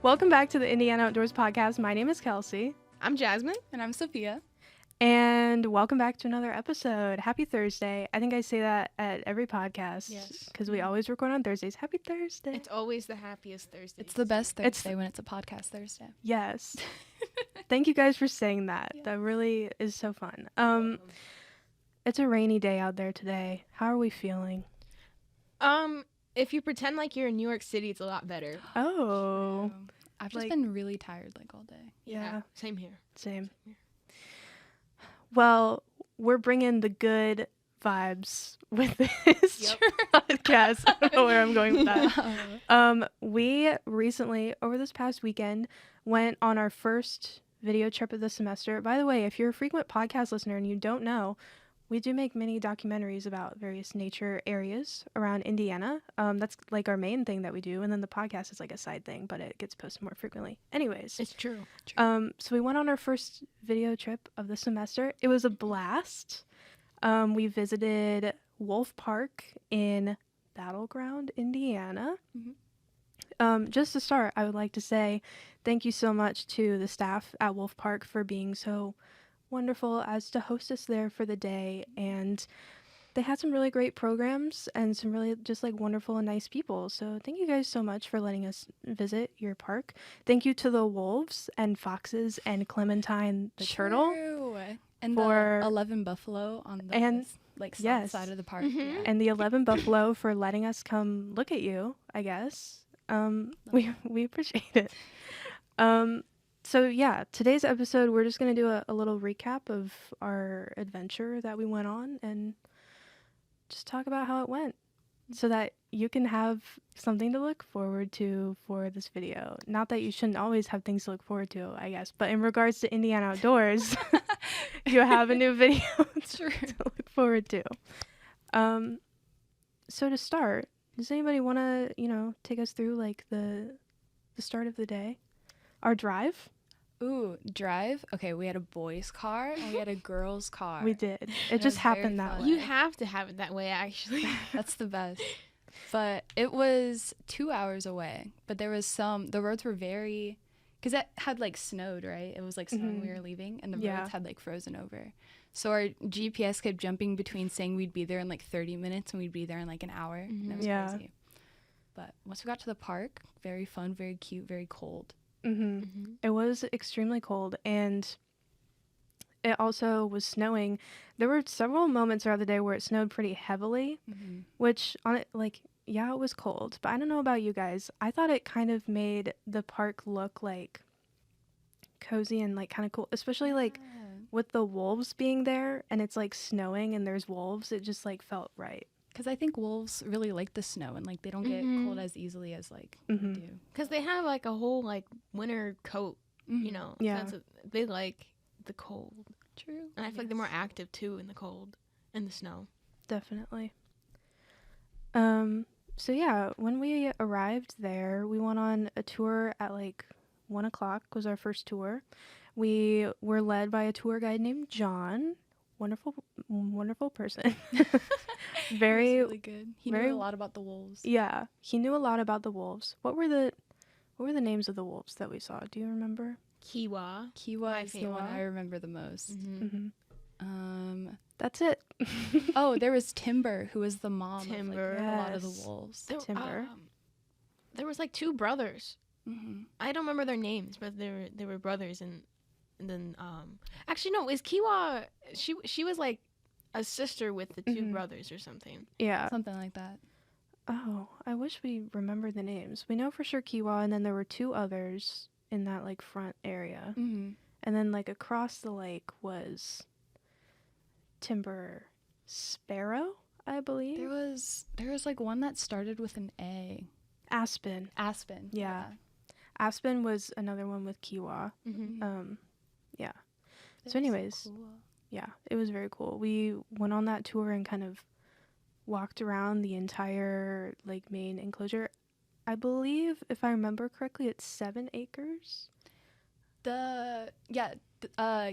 Welcome back to the Indiana Outdoors Podcast. My name is Kelsey. I'm Jasmine. And I'm Sophia. And welcome back to another episode. Happy Thursday. I think I say that at every podcast. Yes. Because we always record on Thursdays. Happy Thursday. It's always the happiest Thursday. It's the best Thursday when it's a podcast Thursday. Yes. Thank you guys for saying that. Yeah. That really is so fun. It's a rainy day out there today. How are we feeling? If you pretend like you're in New York City, it's a lot better. Oh. I've just Like- been really tired all day. Yeah. Same here. Same. Well, we're bringing the good vibes with this podcast. I don't know where I'm going with that. We recently, over this past weekend, went on our first video trip of the semester. By the way, if you're a frequent podcast listener and you don't know, we do make mini documentaries about various nature areas around Indiana. That's like our main thing that we do, and then the podcast is like a side thing, but it gets posted more frequently. Anyways, It's true. so we went on our first video trip of the semester. It was a blast. We visited Wolf Park in Battleground, Indiana. Just to start, I would like to say thank you so much to the staff at Wolf Park for being so wonderful as to host us there for the day. And they had some really great programs and some really just like wonderful and nice people. So thank you guys so much for letting us visit your park. Thank you to the wolves and foxes and Clementine the turtle. True. And For- the 11 buffalo on the And- south yes. side of the park. Mhm. Yeah. And the 11 buffalo for letting us come look at you, I guess. We appreciate it. So yeah, today's episode, we're just going to do a little recap of our adventure that we went on and just talk about how it went so that you can have something to look forward to for this video. Not that you shouldn't always have things to look forward to, I guess, but in regards to Indiana Outdoors, you have a new video True. to look forward to. So to start, does anybody want to, take us through like the start of the day? Our drive? Ooh, drive. Okay, we had a boys' car and we had a girls' car. We did. It It just was very happened that fun. way. You have to have it that way, actually. That's the best. But it was 2 hours away. But there was the roads were very, because it had like snowed, right? It was like snowing when we were leaving, and the Yeah. roads had like frozen over. So our GPS kept jumping between saying we'd be there in like 30 minutes and we'd be there in like an hour. And it was Yeah. crazy. But once we got to the park, very fun, very cute, very cold. Mhm. It was extremely cold, and it also was snowing. There were several moments throughout the day where it snowed pretty heavily, which on it, like, yeah, it was cold. But I don't know about you guys. I thought it kind of made the park look like cozy and like kind of cool, especially like with the wolves being there and it's like snowing and there's wolves. It just like felt right. Because I think wolves really like the snow and like they don't get Mhm. cold as easily as like Mhm. we do. Because they have like a whole like winter coat, you know. Yeah. They like the cold. True. And I feel like they're more active too in the cold and the snow. Definitely. So yeah, when we arrived there, we went on a tour at like 1:00 was our first tour. We were led by a tour guide named John. Wonderful person. Very, really good. He very- knew a lot about the wolves. yeah, he knew a lot about the wolves. What were the names of the wolves that we saw? Do you remember? Kiwa. Kiwa My is the one favorite. I remember the most. Mm-hmm. That's it. Oh, there was Timber, who was the mom Timber. of like, a lot of Yes. the wolves. Timber. There was like two brothers. Mm-hmm. I don't remember their names, but they were brothers, and then actually no, is Kiwa she was like a sister with the 2 Mhm. brothers or something. Yeah. Something like that. Oh, I wish we remembered the names. We know for sure Kiwa, and then there were 2 others in that like front area. Mm-hmm. And then like across the lake was Timber Sparrow, I believe. There was like one that started with an A. Aspen. Aspen. Yeah. Aspen was another one with Kiwa. Mm-hmm. Yeah. They're So anyways, cool. yeah, it was very cool. We went on that tour and kind of walked around the entire like main enclosure. I believe, if I remember correctly, it's 7 acres.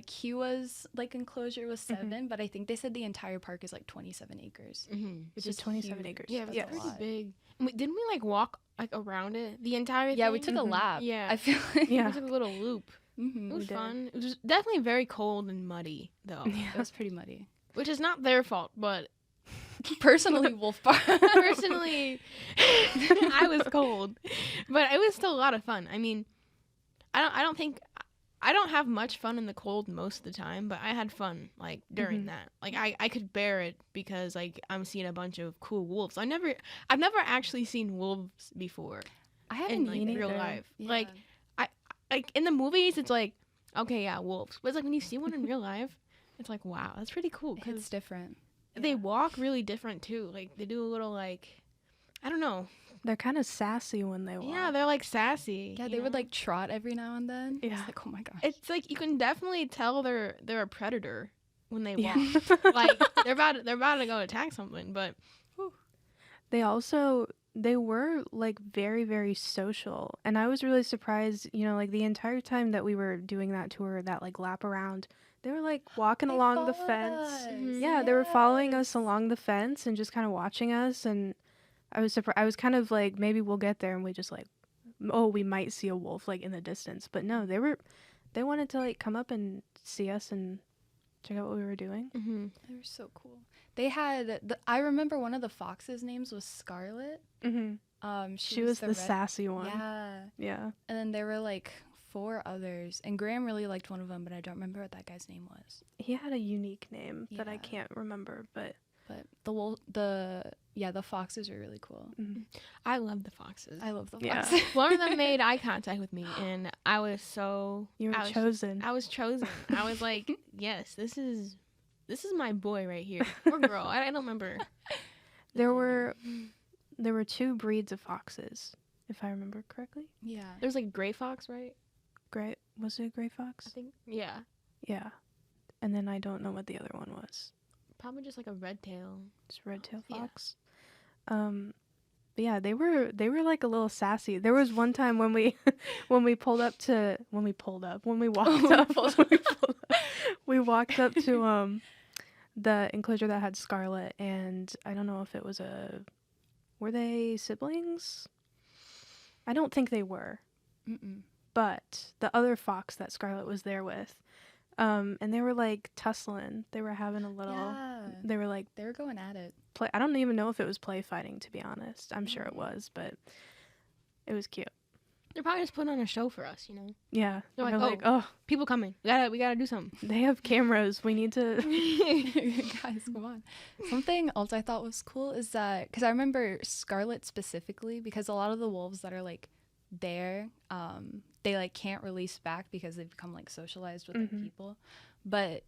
Kiwa's like enclosure was 7, but I think they said the entire park is like 27 acres. Mm-hmm. Which So is 27 huge. acres. Yeah, That's yeah, a pretty lot. big. Didn't we like walk like around it the entire Yeah, thing. we took a Mhm. lap. Yeah. I feel like Yeah. We took a little loop. It Mhm. was did. fun. It was definitely very cold and muddy though, It was pretty muddy. which is not their fault, but Personally, Wolf Park. personally, I was cold, but it was still a lot of fun. I mean, I don't have much fun in the cold most of the time, but I had fun like during Mhm. that. Like I could bear it because like I'm seeing a bunch of cool wolves. I've never actually seen wolves before I in haven't like Me real neither. life. Yeah. Like in the movies, it's like okay, yeah, wolves. But it's like when you see one in real life, it's like wow, that's pretty cool It's because different. they walk really different too. Like they do a little like I don't know. They're kind of sassy when they walk. Yeah, they're like sassy. Yeah, you they would know? like trot every now and then. Yeah. It's like, oh my gosh. It's like you can definitely tell they're a predator when they Yeah. walk. Like they're about to go attack something, but They were like very, very social. And I was really surprised, like the entire time that we were doing that tour, that like lap around, they were like walking along the fence. Mhm. Yeah, they were following us along the fence and just kind of watching us. And I was surprised. I was kind of like, maybe we'll get there and we just like, oh, we might see a wolf like in the distance. But no, they wanted to like come up and see us and check out what we were doing. They were so cool. They had, I remember one of the foxes' names was Scarlet. Mm-hmm. She was the red- sassy one. Yeah. Yeah. And then there were like 4 others. And Graham really liked one of them, but I don't remember what that guy's name was. He had a unique name that I Yeah. can't remember, but But the foxes are really cool. I love the foxes. I love the Yeah. foxes. One of them made eye contact with me, and I was so you were I was, chosen. I was chosen. I was like, yes, this is my boy right here, or girl. I don't remember. There were 2 breeds of foxes, if I remember correctly. Yeah. There's like a gray fox, right? Was it a gray I fox? think. Yeah, Yeah. And then I don't know what the other one was. probably just like a red tail. Just red-tailed Yeah. fox. But yeah, they were like a little sassy. There was one time when we when we walked up we walked up to the enclosure that had Scarlet, and I don't know if it was were they siblings? I don't think they were. Mm-mm. But the other fox that Scarlet was there with, and they were like tussling. They were having a little. Yeah. They were like They were going at it. play. I don't even know if it was play fighting, to be honest. I'm sure it was, but it was cute. They're probably just putting on a show for us, you know. Yeah, They're they're like, oh, People coming. We gotta do something. they have cameras. We need to. Guys, come on. Something else I thought was cool is that, because I remember Scarlet specifically, because a lot of the wolves that are like there, they like can't release back because they've become like socialized with the Mhm. people. But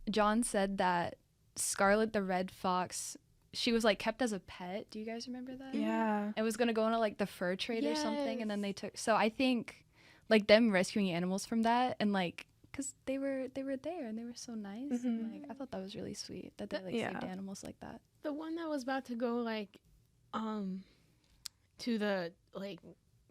John said that Scarlet the red fox, she was like kept as a pet. Do you guys remember that? Yeah. It was gonna go into like the fur trade or something, and then Yes. they took. So I think like them rescuing animals from that, and like because they were there and they were so nice. And, Mhm. like I thought that was really sweet that they like Yeah. saved animals like that. The one that was about to go like, to the like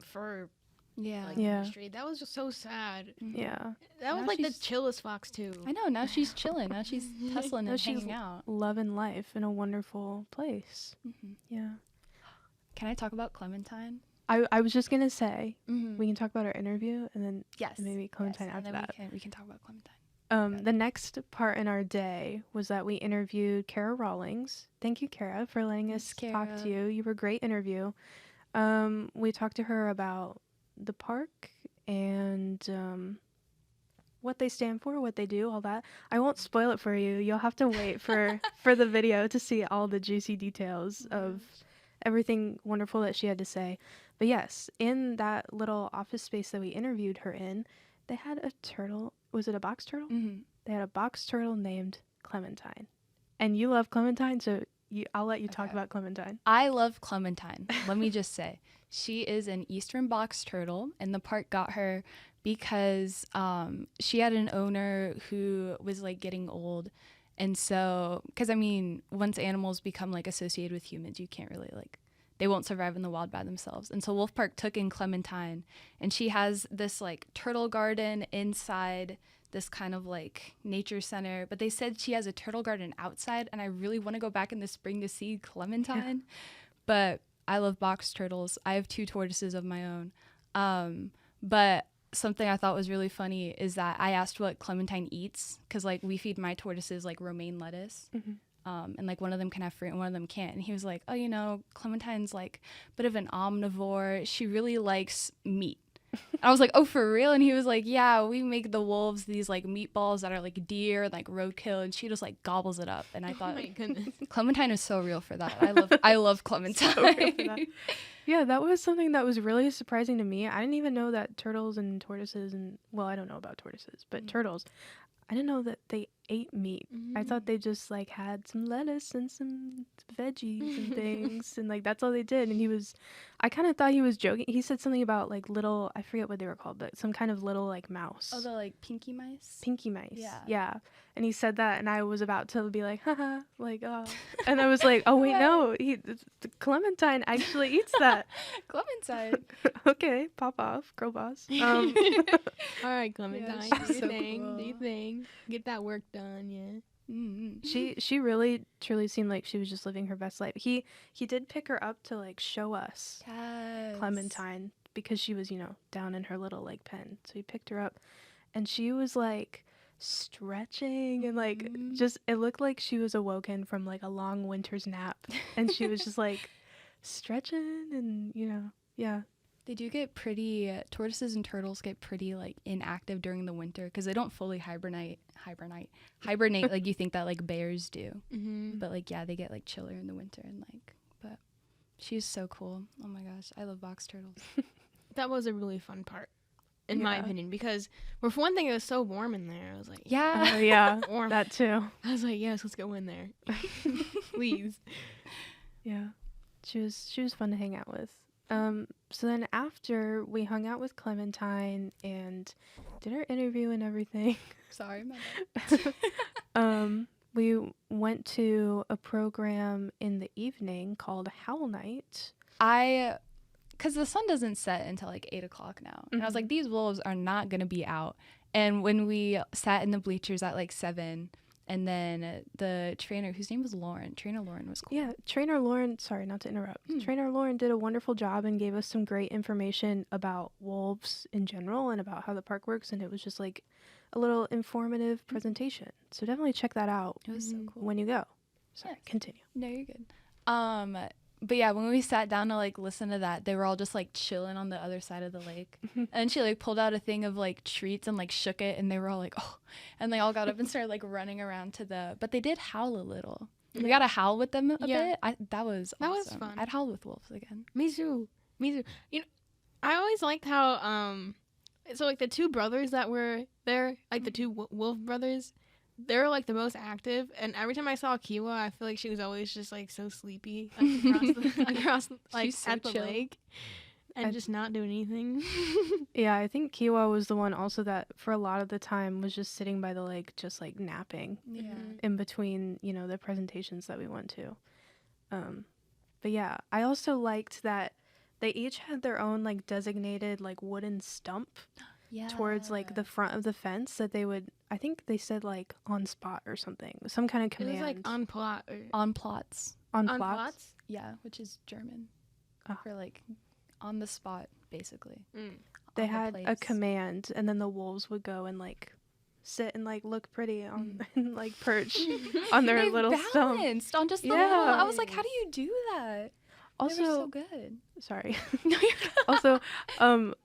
fur Yeah. like Yeah. industry. That was just so sad. Yeah. That was Now like the she's- chillest fox too. I know. Now she's chilling. Now she's tussling Now and she's hanging out. Loving life in a wonderful place. Mhm. Yeah. Can I talk about Clementine? I was just gonna say Mm-hmm. we can talk about our interview and then Yes. maybe Clementine yes. after and then that. we can talk about Clementine. Good. The next part in our day was that we interviewed Kara Rawlings. Thank you, Kara, for letting us Thanks, talk Kara. to you. You were a great interview. We talked to her about the park and what they stand for, what they do, all that. I won't spoil it for you. You'll have to wait for the video to see all the juicy details of everything wonderful that she had to say. But yes, in that little office space that we interviewed her in, they had a turtle. Was it a box turtle? Mm-hmm. They had a box turtle named Clementine. And you love Clementine, so I'll let you talk Okay. about Clementine. I love Clementine. Let me just say, she is an eastern box turtle, and the park got her because she had an owner who was like getting old. And so, because I mean, once animals become like associated with humans, you can't really like, they won't survive in the wild by themselves. And so Wolf Park took in Clementine, and she has this like turtle garden inside this kind of like nature center. But they said she has a turtle garden outside, and I really want to go back in the spring to see Clementine. But I love box turtles. I have 2 tortoises of my own. But something I thought was really funny is that I asked what Clementine eats, because like we feed my tortoises like romaine lettuce. And like one of them can have fruit and one of them can't. And he was like, oh, you know, Clementine's like a bit of an omnivore. She really likes meat. I was like, oh, for real? And he was like, yeah, we make the wolves these like meatballs that are like deer, like roadkill, and she just like gobbles it up. And I Oh thought, my goodness. Clementine is so real for that. I love Clementine. So real for that. Yeah, that was something that was really surprising to me. I didn't even know that turtles and tortoises and, well, I don't know about tortoises, but turtles, I didn't know that they ate meat. I thought they just like had some lettuce and some veggies and things, and like that's all they did. And I kind of thought he was joking. He said something about like little, I forget what they were called, but some kind of little like mouse. Oh, the like pinky mice. Pinky mice. Yeah. Yeah. And he said that, and I was about to be like, haha, like, oh. And I was like, oh, wait, no. Clementine actually eats that. Clementine. Okay, pop off, girl boss. All right, Clementine, she's do your so thing, cool. do your thing. Get that work done, yeah. Mm-hmm. She really, truly seemed like she was just living her best life. He did pick her up to, like, show us Yes. Clementine because she was, down in her little, like, pen. So he picked her up, and she was, like, stretching and like just it looked like she was awoken from like a long winter's nap, and she was just like stretching and yeah. They do get pretty, tortoises and turtles get pretty like inactive during the winter because they don't fully hibernate like you think that like bears do. But like yeah, they get like chiller in the winter and like, but she's so cool. Oh my gosh, I love box turtles. That was a really fun part, in my Yeah. opinion, because well, for one thing, it was so warm in there. I was like, Yeah. Yeah, warm. that too. I was like, yes, let's go in there, please. Yeah, she was fun to hang out with. So then after we hung out with Clementine and did our interview and everything, Sorry, my we went to a program in the evening called Howl Night. Because the sun doesn't set until like 8 o'clock now. And I was Mhm. like, these wolves are not going to be out. And when we sat in the bleachers at like 7, and then the trainer, whose name was Lauren, Trainer Lauren was cool. Yeah, Trainer Lauren, sorry, not to interrupt. Trainer Lauren did a wonderful job and gave us some great information about wolves in general and about how the park works. And it was just like a little informative presentation. So definitely check that out It was so cool. when you go. Sorry, Yes. continue. No, you're good. But yeah, when we sat down to like listen to that, they were all just like chilling on the other side of the lake. And she like pulled out a thing of like treats and like shook it, and they were all like, oh, and they all got up and started like running around but they did howl a little. We got to howl with them a Yeah. bit. That was was awesome. fun. I'd howl with wolves again. Me too. You know, I always liked how so like the two brothers that were there, like the two wolf brothers, they're like the most active. And every time I saw Kiwa, I feel like she was always just like so sleepy, like, across like She's so at the chill. lake, and just not doing anything. Yeah, I think Kiwa was the one also that for a lot of the time was just sitting by the lake, just like napping Yeah. in between, the presentations that we went to. But yeah, I also liked that they each had their own like designated like wooden stump Yeah. towards like the front of the fence that they would, I think they said like on spot or something, some kind of It command. was like on plot or on plots. on on plots. plots. Yeah, which is German Ah. for like on the spot, basically. They On the had a place. command, and then the wolves would go and like sit and like look pretty on and like perch on their They little stump. balanced on just the Yeah. little. I was like, how do you do that? They were Also, so good. sorry. No, you're good. Also,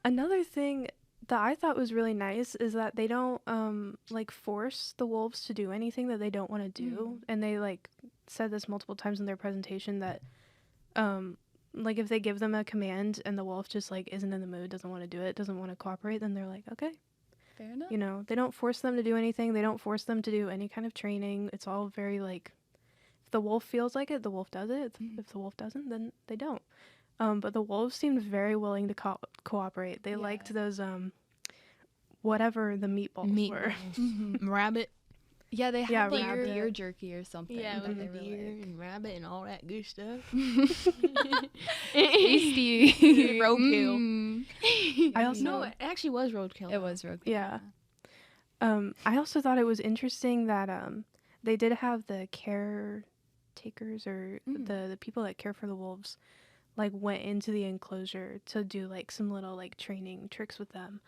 another thing that I thought was really nice is that they don't like force the wolves to do anything that they don't want to do, and they like said this multiple times in their presentation that like if they give them a command and the wolf just like isn't in the mood, doesn't want to do it, doesn't want to cooperate, then they're like, okay. Fair enough. They don't force them to do anything. They don't force them to do any kind of training. It's all very like, if the wolf feels like it, the wolf does it. If the wolf doesn't, then they don't. But the wolves seemed very willing to cooperate. They liked those whatever the meatballs were. Rabbit. Yeah, they had Yeah, like rabbit. deer jerky or something. Yeah, that with they the were deer like, and rabbit and all that good stuff. tasty Roadkill. I also No, it actually was roadkill. It was roadkill. Yeah. I also thought it was interesting that they did have the caretakers or the people that care for the wolves like went into the enclosure to do like some little like training tricks with them.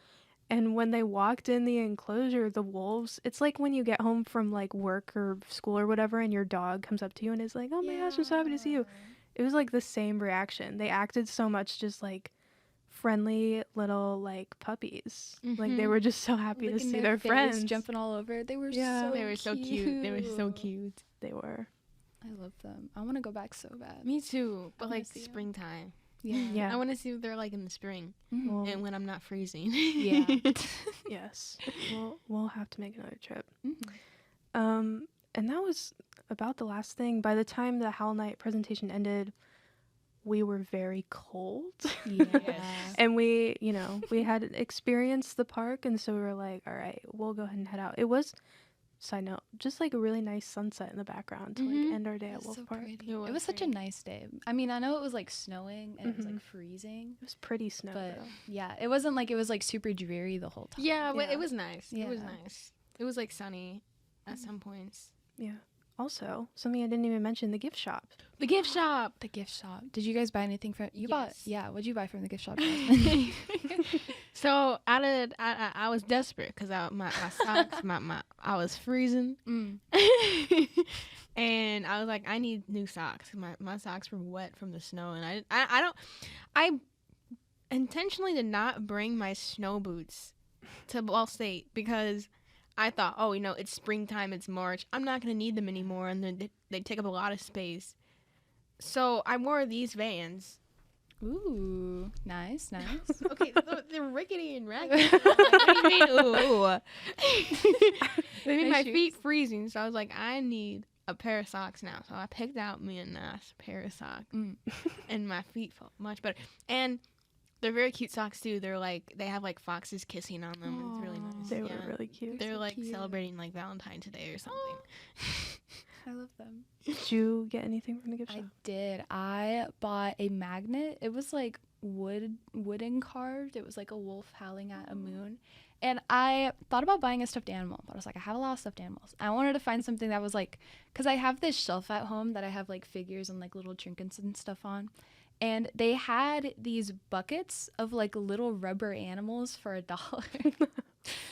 And when they walked in the enclosure, the wolves, it's like when you get home from like work or school or whatever and your dog comes up to you and is like, "Oh my gosh, I'm so happy to see you." It was like the same reaction. They acted so much just like friendly little like puppies. Like they were just so happy to Licking see their face, friends. jumping all over. They were Yeah. They were so cute. They were so cute. They were. I love them. I want to go back so bad. Me too. But wanna like see 'em. springtime. Yeah. Yeah. I want to see what they're like in the spring Mhm. Well, and when I'm not freezing. Yeah. yes. We'll have to make another trip. Mhm. And that was about the last thing. By the time the Howl Night presentation ended, we were very cold. Yeah. And we, we had experienced the park, and so we were like, all right, we'll go ahead and head out. It was, side note, just like a really nice sunset in the background to like end our day at It was Wolf so Park. pretty. It It was was such a pretty. nice day. I mean, I know it was like snowing and it was Mhm. like freezing, It was pretty snow but though. yeah, it wasn't like it was like super dreary the whole time. Yeah, but Yeah. it was nice. It was Yeah. nice. It was like sunny at some points. Yeah. Also, something I didn't even mention, the gift shop. The gift shop. The gift shop. Did you guys buy anything from? You bought? Yes. Yeah. What'd you buy from the gift shop? Jasmine? So I was desperate because my socks I was freezing. Mm. And I was like, I need new socks. My socks were wet from the snow, and I intentionally did not bring my snow boots to Ball State because I thought, oh, it's springtime, it's March, I'm not gonna need them anymore, and they take up a lot of space. So I wore these Vans. Ooh, nice, nice. Okay, they're rickety and raggedy. What do you mean, ooh? They made Nice my shoes. feet freezing, so I was like, I need a pair of socks now. So I picked out me a nice pair of socks, Mm. and my feet felt much better. And they're very cute socks too. They have like foxes kissing on them. It's really nice. They yeah. were really cute. They're so like cute. celebrating like Valentine's Day or something. I love them. Did you get anything from the gift shop? I did. I bought a magnet. It was like wooden carved. It was like a wolf howling at a moon. And I thought about buying a stuffed animal, but I was like, I have a lot of stuffed animals. I wanted to find something that was like, because I have this shelf at home that I have like figures and like little trinkets and stuff on. And they had these buckets of like little rubber animals for $1.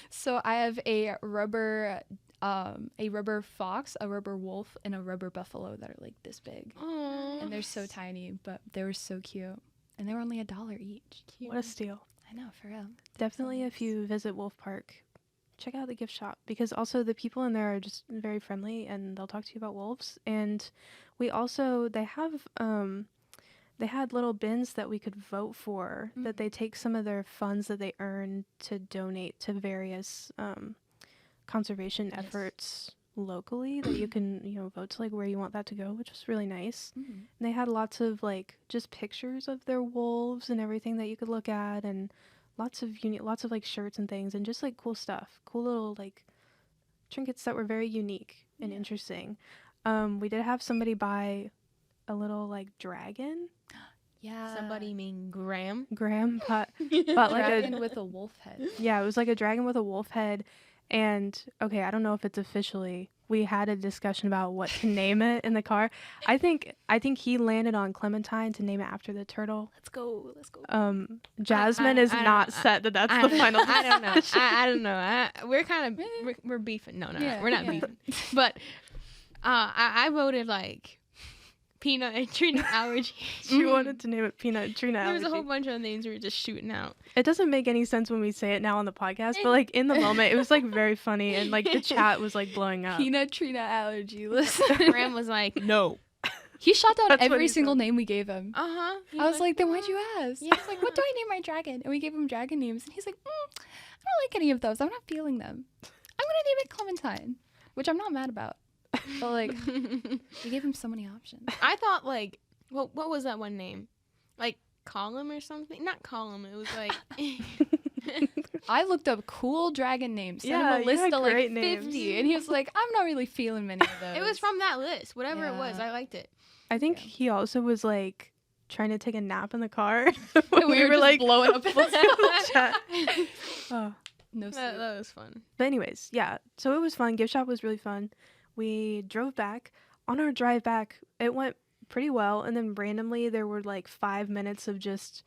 So I have a rubber fox, a rubber wolf, and a rubber buffalo that are like this big. Aww. And they're so tiny, but they were so cute. And they were only $1 each. What a steal. I know, for real. Definitely, if you visit Wolf Park, check out the gift shop because also the people in there are just very friendly and they'll talk to you about wolves. And they had little bins that we could vote for that they take some of their funds that they earn to donate to various conservation efforts locally that you can vote to like where you want that to go, which was really nice. Mm-hmm. And they had lots of like just pictures of their wolves and everything that you could look at, and lots of like shirts and things, and just like cool stuff, cool little like trinkets that were very unique and interesting. We did have somebody buy a little like dragon. Yeah. Somebody mean Graham? Graham bought like Dragon with a wolf head. yeah, it was like a dragon with a wolf head. And okay, I don't know if it's officially. We had a discussion about what to name it in the car. I think he landed on Clementine to name it after the turtle. Let's go. Jasmine is I not don't- set that that's I the don't- final. I don't know. decision. I don't know. We're kind of we're beefing. No, Yeah, we're not yeah. beefing. But I voted like peanut and tree allergy. She wanted to name it Peanut Trina There was a Allergy. whole bunch of names we were just shooting out. It doesn't make any sense when we say it now on the podcast, but like in the moment, it was like very funny, and like the chat was like blowing up. Peanut tree nut allergy. Listen. Graham was like, no. He shot down That's what every he single said. name we gave him. Uh-huh. I was like, then why'd you ask? Yeah. I was like, what do I name my dragon? And we gave him dragon names. And he's like, I don't like any of those. I'm not feeling them. I'm going to name it Clementine, which I'm not mad about. But like, we gave him so many options. I thought like, what was that one name? Like Column or something? Not Column. It was like I looked up cool dragon names, sent Yeah, him a you list had of like great 50, names. and he was like, I'm not really feeling many of those. it was from that list. Whatever it was, Yeah. I liked it. I think Yeah. he also was like trying to take a nap in the car. And we were just like blowing up in the chat. Oh. No sleep. That was fun. But anyways, yeah. So it was fun. Gift shop was really fun. We drove back. On our drive back, it went pretty well, and then randomly there were like 5 minutes of just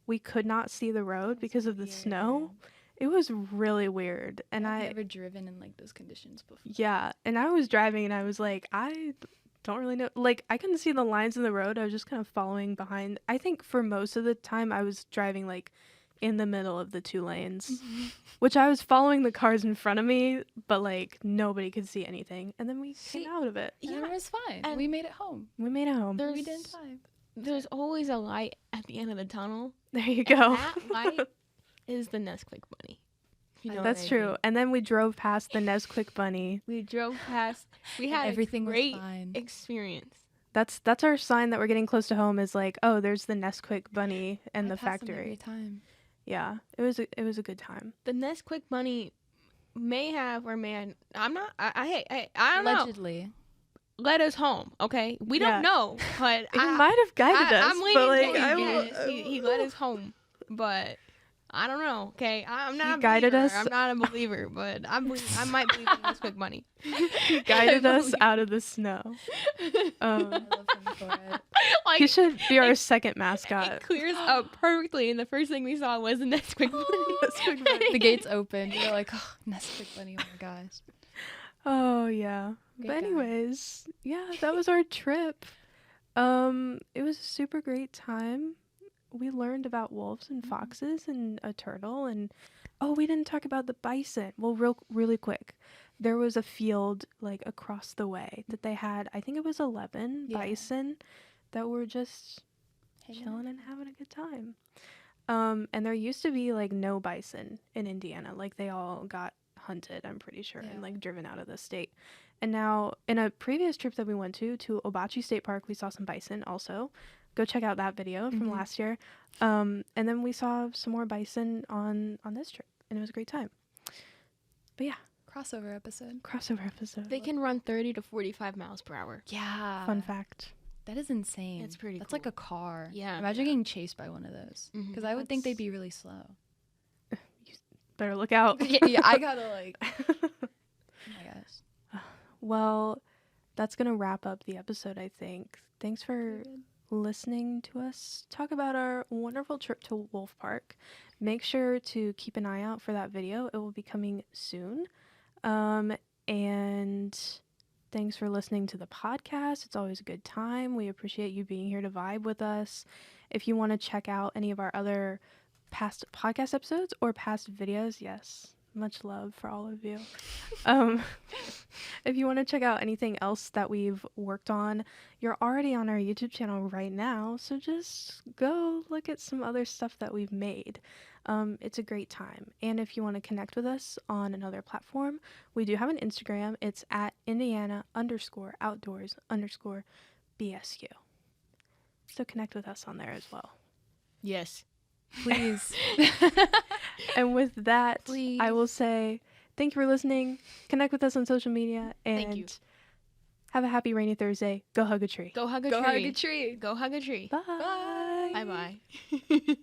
we could not see the road because of the snow. It was really weird, and I've never driven in like those conditions before. yeah, and I was driving and I was like, I don't really know, like I couldn't see the lines in the road. I was just kind of following behind. I think for most of the time I was driving like in the middle of the two lanes, which I was following the cars in front of me, but like nobody could see anything. And then we came out of it. And it was fine. And we made it home. We made it home. We did fine. There's always a light at the end of the tunnel. There you And go. that light is the Nesquik bunny. You know That's what I true. mean? And then we drove past the Nesquik bunny. We drove past. We had Everything a was great fine. experience. That's our sign that we're getting close to home is like, oh, there's the Nesquik bunny and I the pass them every factory. time. Yeah. It was a good time. The Nesquik bunny may have or may I'm not. I don't know. Allegedly. Let us home, okay? We Yeah. don't know, but He might have guided us. I'm leaning but like towards I yes, will, he let us home, but I don't know. Okay, I'm not. He a guided believer. us. I'm not a believer, but I might believe in this quick money. he guided us out of the snow. I love him for it. Like He should be our it- second it mascot. clears up perfectly, and the first thing we saw was the next quick money. Nesquik bunny. The gates opened. We were like, oh, Nesquik bunny. Oh my gosh. Oh yeah. Great But guy. anyways, yeah, that was our trip. It was a super great time. We learned about wolves and foxes and a turtle and oh, we didn't talk about the bison. Well, really quick. There was a field like across the way that they had, I think it was 11 Yeah. bison that were just Hanging chilling and having a good time. And there used to be like no bison in Indiana. Like they all got hunted, I'm pretty sure, Yeah. and like driven out of the state. And now in a previous trip that we went to Obachi State Park, we saw some bison also. Go check out that video from Mhm. last year. And then we saw some more bison on this trip, and it was a great time. But yeah, Crossover episode. crossover episode. They can run 30 to 45 miles per hour. Yeah. Fun fact. That is insane. It's pretty That's cool. like a car. Yeah. Imagine getting chased by one of those. Mhm. Because I would think they'd That's- be really slow. Better look out. yeah, I gotta like. Oh my gosh. Well, that's going to wrap up the episode, I think. Thanks for listening to us talk about our wonderful trip to Wolf Park. Make sure to keep an eye out for that video. It will be coming soon. And thanks for listening to the podcast. It's always a good time. We appreciate you being here to vibe with us. If you want to check out any of our other past podcast episodes or past videos, yes, much love for all of you. If you want to check out anything else that we've worked on, you're already on our YouTube channel right now, so just go look at some other stuff that we've made. It's a great time. And if you want to connect with us on another platform, we do have an Instagram. It's at Indiana_outdoors_BSU. So connect with us on there as well. Yes. Please. And with that, Please. I will say thank you for listening. Connect with us on social media Thank you. and have a happy rainy Thursday. Go hug a tree. Go hug a Go tree. hug a tree. Go hug a tree. Bye. Bye bye.